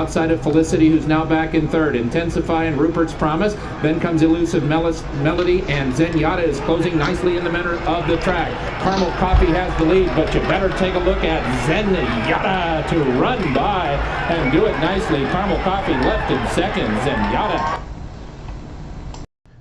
outside of Felicity, who's now back in third. Intensify and Rupert's Promise. Then comes Elusive Melody, and Zenyatta is closing nicely in the center of the track. Caramel Coffee has the lead, but you better take a look at Zenyatta to run by and do it nicely. Caramel Coffee left in second. Zenyatta.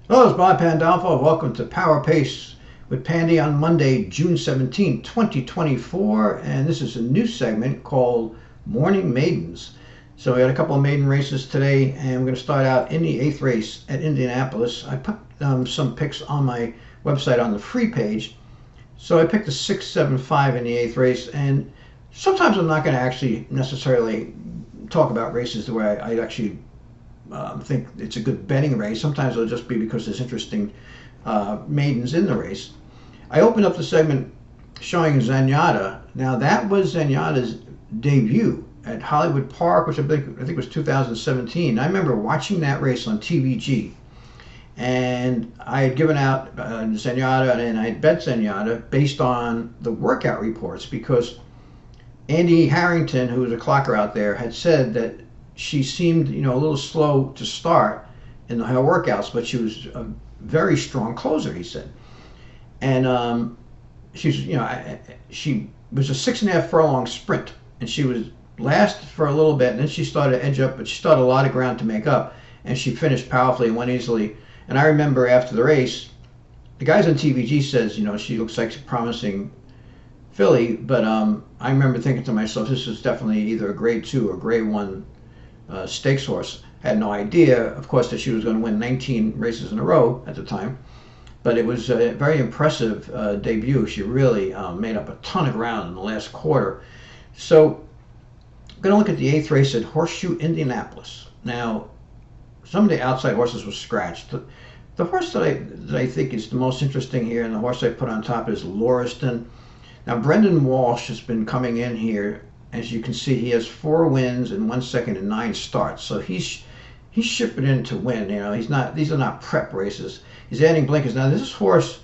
Hello, it's Bob Pandolfo. Welcome to Power Pace with Pandy on Monday, June 17, 2024. And this is a new segment called Morning Maidens. So we had a couple of maiden races today, and we're going to start out in the 8th race at Indianapolis. I put some picks on my website on the free page. So I picked a 6, 7, 5 in the 8th race, and sometimes I'm not going to actually necessarily talk about races the way I actually think it's a good betting race. Sometimes it'll just be because there's interesting maidens in the race. I opened up the segment showing Zenyatta. Now that was Zenyatta's debut at Hollywood Park, which I think was 2017. I remember watching that race on TVG, and I had given out Zenyatta, and I had bet Zenyatta based on the workout reports, because Andy Harrington, who was a clocker out there, had said that she seemed, a little slow to start in her workouts, but she was a very strong closer, he said. And she was a 6.5 furlong sprint, and she was last for a little bit, and then she started to edge up, but she started a lot of ground to make up, and she finished powerfully and went easily. And I remember after the race, the guys on TVG says, she looks like a promising filly, but I remember thinking to myself, this is definitely either a grade 2 or grade 1 stakes horse. Had no idea, of course, that she was going to win 19 races in a row at the time, but it was a very impressive debut. She really made up a ton of ground in the last quarter. So I'm going to look at the 8th race at Horseshoe Indianapolis. Now, some of the outside horses were scratched. The horse that I think is the most interesting here, and the horse I put on top, is Lauriston. Now, Brendan Walsh has been coming in here. As you can see, he has 4 wins and 1 second and 9 starts. So he's shipping in to win. These are not prep races. He's adding blinkers. Now this horse,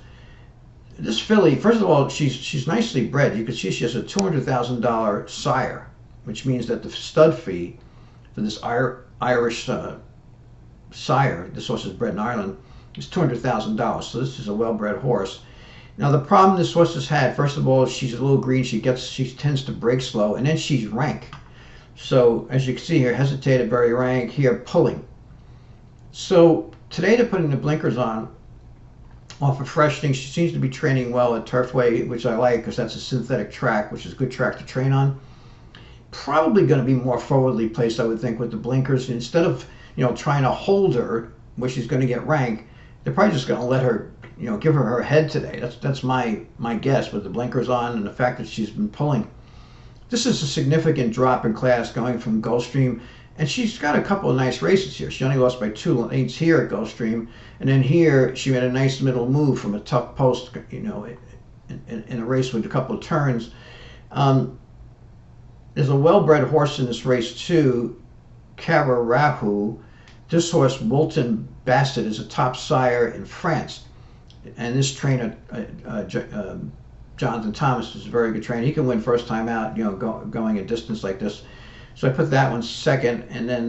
this filly, first of all, she's nicely bred. You can see she has a $200,000 sire, which means that the stud fee for this Irish sire, this horse is bred in Ireland, is $200,000. So this is a well-bred horse. Now the problem this horse has had, first of all, she's a little green. She tends to break slow, and then she's rank. So as you can see here, hesitated, very rank, here pulling. So today they're putting the blinkers on off of Freshening. She seems to be training well at Turfway, which I like because that's a synthetic track, which is a good track to train on. Probably going to be more forwardly placed, I would think, with the blinkers. Instead of trying to hold her where she's going to get rank, they're probably just going to let her give her head today. That's my guess with the blinkers on and the fact that she's been pulling. This is a significant drop in class going from Gulfstream, and she's got a couple of nice races here. She only lost by 2 lengths here at Gulfstream, and then here she made a nice middle move from a tough post, in a race with a couple of turns. There's a well-bred horse in this race too, Cararahu. This horse, Wilton Bassett, is a top sire in France. And this trainer, Jonathan Thomas, is a very good trainer. He can win first time out, going a distance like this. So I put that one second, and then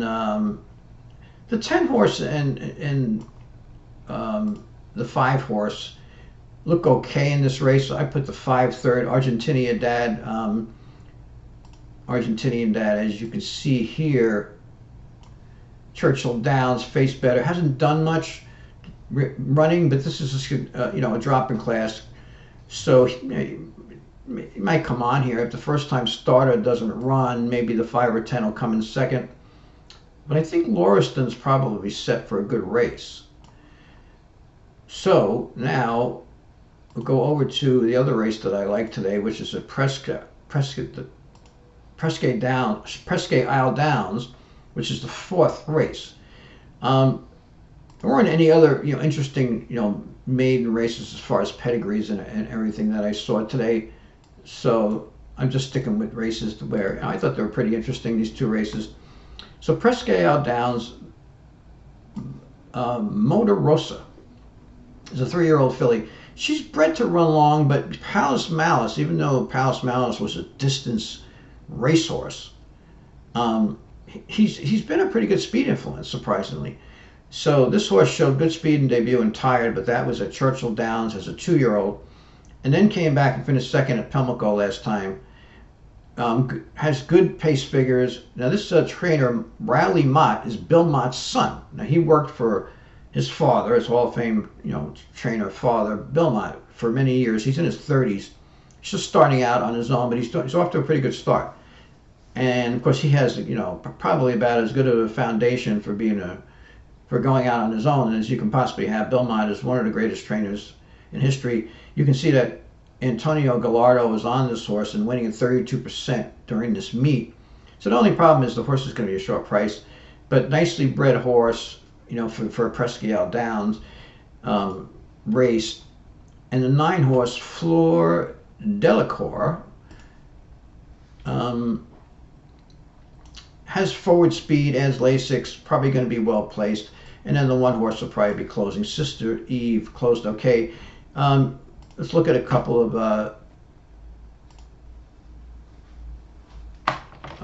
the 10 horse and the 5 horse look okay in this race. So I put the 5 third, Argentinian Dad, as you can see here. Churchill Downs, face better, hasn't done much running, but this is a drop in class, so he might come on here. If the first time starter doesn't run, maybe the 5 or 10 will come in second, but I think Lauriston's probably set for a good race. So now we'll go over to the other race that I like today, which is at Presque Isle Downs, which is the 4th race. There weren't any other interesting maiden races as far as pedigrees and everything that I saw today, so I'm just sticking with races where I thought they were pretty interesting, these 2 races. So Presque Isle Downs, Motor Rosa is a 3-year-old filly. She's bred to run long, but Palace Malice, even though Palace Malice was a distance racehorse, he's been a pretty good speed influence, surprisingly. So this horse showed good speed in debut and tired, but that was at Churchill Downs as a 2-year-old, and then came back and finished second at Pimlico last time. Has good pace figures. Now this trainer, Riley Mott, is Bill Mott's son. Now he worked for his father, his Hall of Fame, trainer father, Bill Mott, for many years. He's in his 30s. He's just starting out on his own, but he's off to a pretty good start. And of course he has, probably about as good of a foundation for going out on his own as you can possibly have. Bill Mott is one of the greatest trainers in history. You can see that Antonio Gallardo was on this horse and winning at 32% during this meet. So the only problem is the horse is going to be a short price, but nicely bred horse, for a Presque Isle Downs race. And the 9-horse Fleur Delacour has forward speed, as Lasix, probably going to be well placed. And then the 1-horse will probably be closing. Sister Eve closed okay. Let's look at a couple of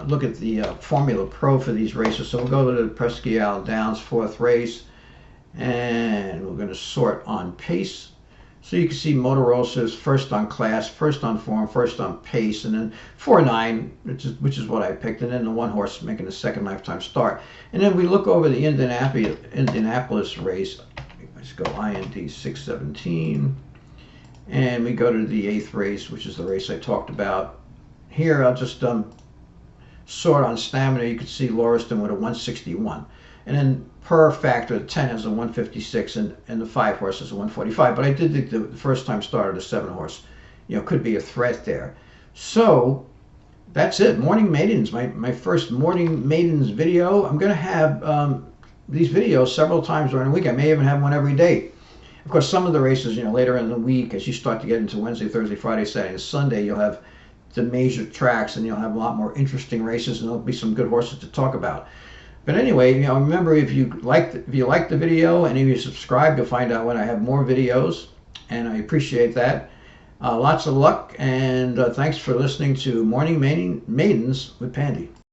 look at the Formula Pro for these races. So we'll go to the Presque Isle Downs 4th race, and we're going to sort on pace. So you can see Motor Rosa's first on class, first on form, first on pace, and then 4-9, which is what I picked, and then the 1-horse making the second lifetime start. And then we look over the Indianapolis race. Let's go IND 617, and we go to the 8th race, which is the race I talked about. Here I'll just sort on stamina. You can see Lauriston with a 161, and then per factor, the 10 has a 156, and the 5-horse has a 145. But I did think the first time starter, the 7-horse, could be a threat there. So that's it. Morning Maidens, my first Morning Maidens video. I'm going to have these videos several times during the week. I may even have one every day. Of course, some of the races, later in the week, as you start to get into Wednesday, Thursday, Friday, Saturday, and Sunday, you'll have the major tracks, and you'll have a lot more interesting races, and there'll be some good horses to talk about. But anyway, remember, if you like the video and if you subscribe, you'll find out when I have more videos, and I appreciate that. Lots of luck, and thanks for listening to Morning Maidens with Pandy.